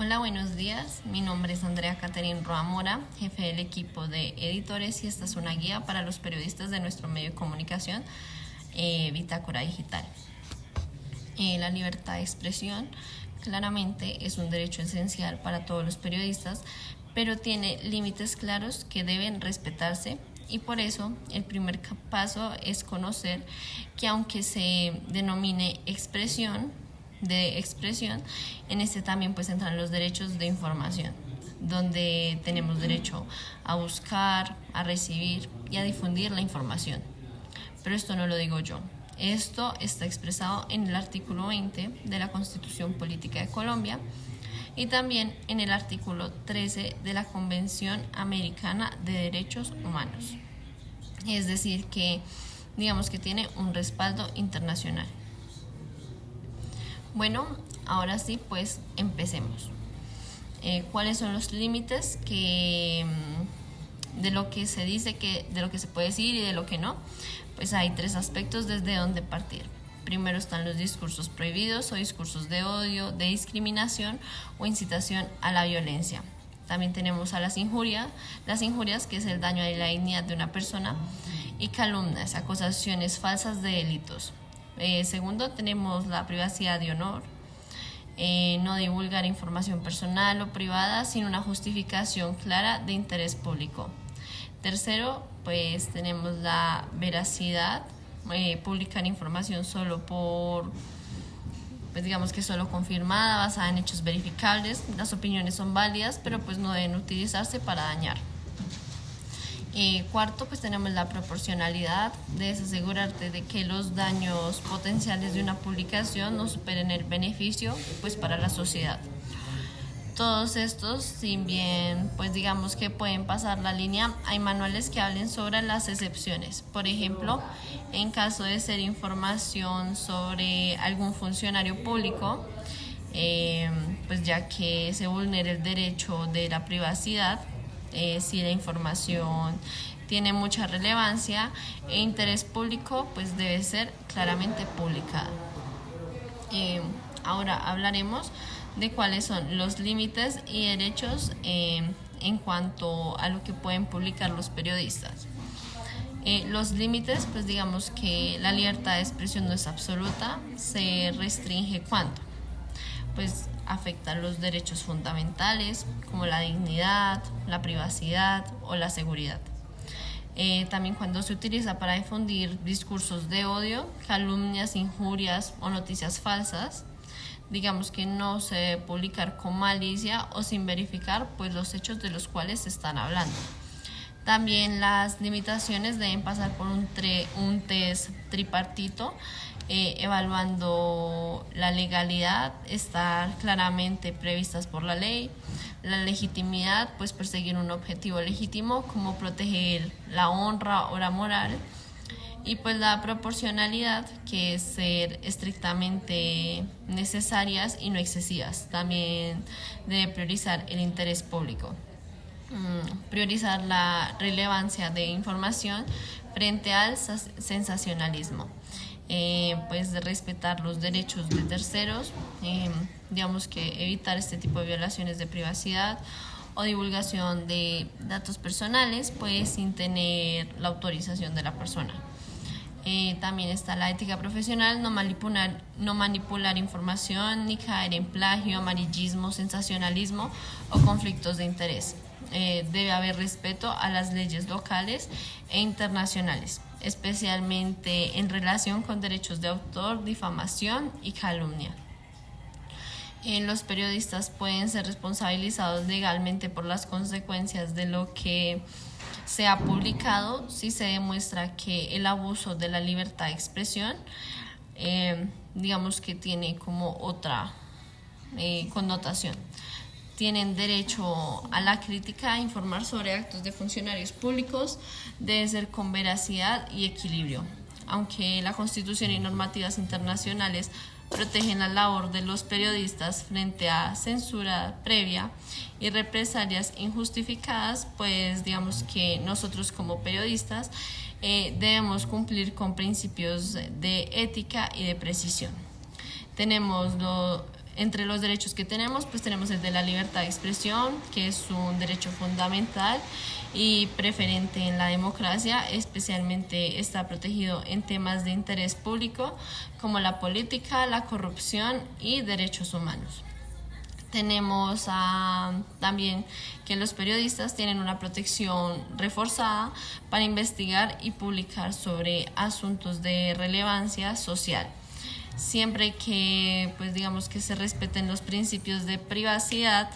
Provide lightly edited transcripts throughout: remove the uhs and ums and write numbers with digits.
Hola, buenos días. Mi nombre es Andrea Caterín Roa Mora, jefe del equipo de editores, y esta es una guía para los periodistas de nuestro medio de comunicación, Bitácora Digital. La libertad de expresión claramente es un derecho esencial para todos los periodistas, pero tiene límites claros que deben respetarse, y por eso el primer paso es conocer que, aunque se denomine expresión, en este también pues entran los derechos de información, donde tenemos derecho a buscar, a recibir y a difundir la información. Pero esto no lo digo yo. Esto está expresado en el artículo 20 de la Constitución Política de Colombia y también en el artículo 13 de la Convención Americana de Derechos Humanos. Es decir, que digamos que tiene un respaldo internacional. Bueno, ahora sí, pues empecemos. ¿Cuáles son los límites de lo que se dice, de lo que se puede decir y de lo que no? Pues hay tres aspectos desde donde partir. Primero están los discursos prohibidos o discursos de odio, de discriminación o incitación a la violencia. También tenemos a las injurias, que es el daño a la dignidad de una persona, y calumnias, acusaciones falsas de delitos. Segundo, tenemos la privacidad de honor, no divulgar información personal o privada sin una justificación clara de interés público. Tercero, pues tenemos la veracidad, publicar información solo solo confirmada, basada en hechos verificables. Las opiniones son válidas, pero pues no deben utilizarse para dañar. Cuarto, pues tenemos la proporcionalidad, debes asegurarte de que los daños potenciales de una publicación no superen el beneficio pues para la sociedad. Todos estos, si bien pues digamos que pueden pasar la línea, hay manuales que hablen sobre las excepciones. Por ejemplo, en caso de ser información sobre algún funcionario público, pues ya que se vulnera el derecho de la privacidad, si la información tiene mucha relevancia e interés público, pues debe ser claramente publicada. Ahora hablaremos de cuáles son los límites y derechos en cuanto a lo que pueden publicar los periodistas. Los límites, pues digamos que la libertad de expresión no es absoluta, se restringe cuando pues afectan los derechos fundamentales como la dignidad, la privacidad o la seguridad. También cuando se utiliza para difundir discursos de odio, calumnias, injurias o noticias falsas, digamos que no se debe publicar con malicia o sin verificar pues los hechos de los cuales se están hablando. También las limitaciones deben pasar por un test tripartito, evaluando la legalidad, estar claramente previstas por la ley, la legitimidad, pues perseguir un objetivo legítimo como proteger la honra o la moral, y pues la proporcionalidad, que es ser estrictamente necesarias y no excesivas. También debe priorizar el interés público. Priorizar la relevancia de información frente al sensacionalismo. Pues de respetar los derechos de terceros, digamos que evitar este tipo de violaciones de privacidad o divulgación de datos personales pues sin tener la autorización de la persona. También está la ética profesional, no manipular información ni caer en plagio, amarillismo, sensacionalismo o conflictos de interés. Debe haber respeto a las leyes locales e internacionales, especialmente en relación con derechos de autor, difamación y calumnia. Los periodistas pueden ser responsabilizados legalmente por las consecuencias de lo que se ha publicado si se demuestra que el abuso de la libertad de expresión, digamos que tiene como otra connotación. Tienen derecho a la crítica, a informar sobre actos de funcionarios públicos, debe ser con veracidad y equilibrio. Aunque la Constitución y normativas internacionales protegen la labor de los periodistas frente a censura previa y represalias injustificadas, pues digamos que nosotros como periodistas debemos cumplir con principios de ética y de precisión. Tenemos Entre los derechos que tenemos, pues tenemos el de la libertad de expresión, que es un derecho fundamental y preferente en la democracia, especialmente está protegido en temas de interés público como la política, la corrupción y derechos humanos. Tenemos también que los periodistas tienen una protección reforzada para investigar y publicar sobre asuntos de relevancia social, siempre que pues digamos que se respeten los principios de privacidad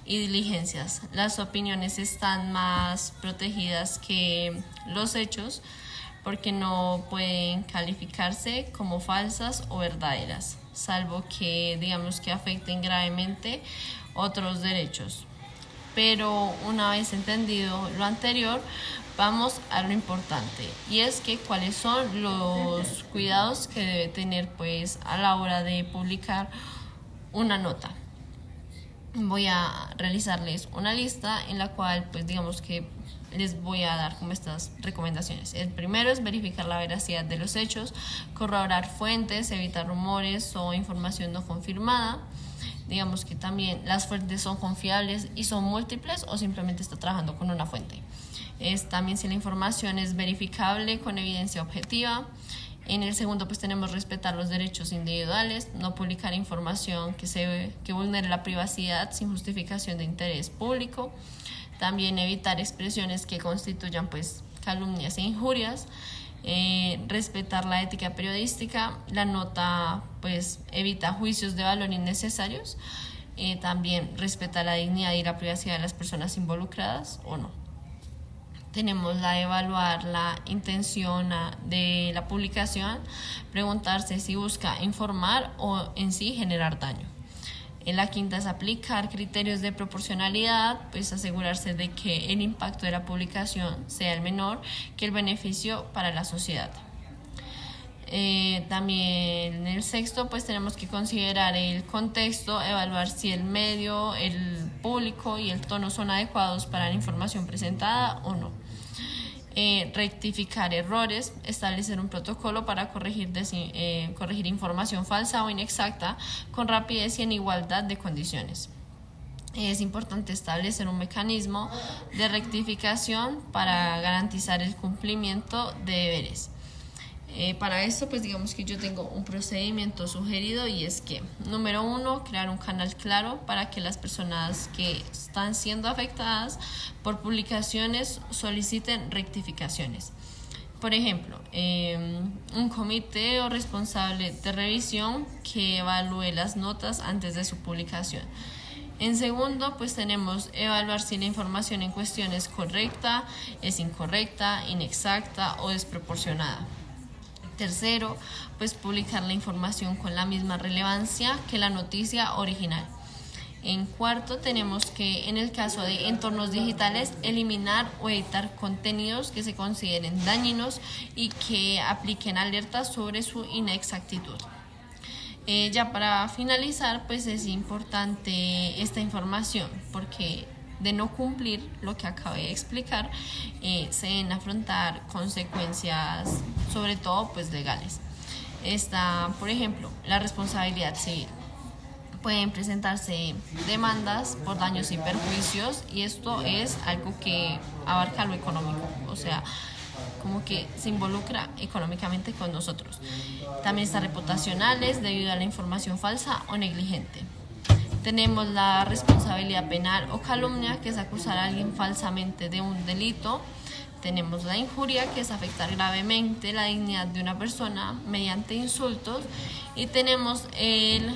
y diligencias. Las opiniones están más protegidas que los hechos porque no pueden calificarse como falsas o verdaderas, salvo que digamos que afecten gravemente otros derechos. Pero una vez entendido lo anterior, vamos a lo importante, y es que cuáles son los cuidados que debe tener pues a la hora de publicar una nota. Voy a realizarles una lista en la cual pues digamos que les voy a dar como estas recomendaciones. El primero es verificar la veracidad de los hechos, corroborar fuentes, evitar rumores o información no confirmada. Digamos que también las fuentes son confiables y son múltiples o simplemente está trabajando con una fuente. Es también si la información es verificable con evidencia objetiva. En el segundo pues tenemos respetar los derechos individuales, no publicar información que vulnere la privacidad sin justificación de interés público. También evitar expresiones que constituyan pues calumnias e injurias. Respetar la ética periodística. La nota pues evita juicios de valor innecesarios. También respeta la dignidad y la privacidad de las personas involucradas o no. Tenemos la de evaluar la intención de la publicación, preguntarse si busca informar o en sí generar daño. La quinta es aplicar criterios de proporcionalidad, pues asegurarse de que el impacto de la publicación sea el menor que el beneficio para la sociedad. También en el sexto pues tenemos que considerar el contexto, evaluar si el medio, el público y el tono son adecuados para la información presentada o no. Rectificar errores, establecer un protocolo para corregir información falsa o inexacta con rapidez y en igualdad de condiciones. Es importante establecer un mecanismo de rectificación para garantizar el cumplimiento de deberes. Para esto pues digamos que yo tengo un procedimiento sugerido, y es que número 1, crear un canal claro para que las personas que están siendo afectadas por publicaciones soliciten rectificaciones. Por ejemplo, un comité o responsable de revisión que evalúe las notas antes de su publicación. En segundo, pues tenemos evaluar si la información en cuestión es correcta, es incorrecta, inexacta o desproporcionada. Tercero, pues publicar la información con la misma relevancia que la noticia original. En cuarto, tenemos que en el caso de entornos digitales eliminar o editar contenidos que se consideren dañinos y que apliquen alertas sobre su inexactitud. Ya para finalizar, pues es importante esta información porque de no cumplir lo que acabé de explicar, se deben afrontar consecuencias, sobre todo pues legales. Está, por ejemplo, la responsabilidad civil. Pueden presentarse demandas por daños y perjuicios, y esto es algo que abarca lo económico, o sea, como que se involucra económicamente con nosotros. También está reputacionales debido a la información falsa o negligente. Tenemos la responsabilidad penal o calumnia, que es acusar a alguien falsamente de un delito. Tenemos la injuria, que es afectar gravemente la dignidad de una persona mediante insultos. Y tenemos el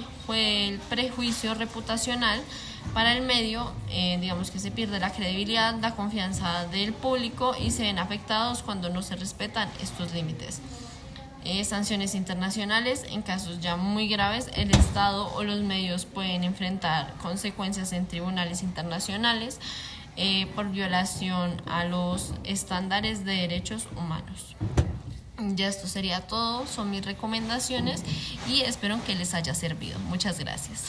prejuicio reputacional para el medio, digamos que se pierde la credibilidad, la confianza del público y se ven afectados cuando no se respetan estos límites. Sanciones internacionales. En casos ya muy graves, el Estado o los medios pueden enfrentar consecuencias en tribunales internacionales por violación a los estándares de derechos humanos. Ya esto sería todo, son mis recomendaciones y espero que les haya servido. Muchas gracias.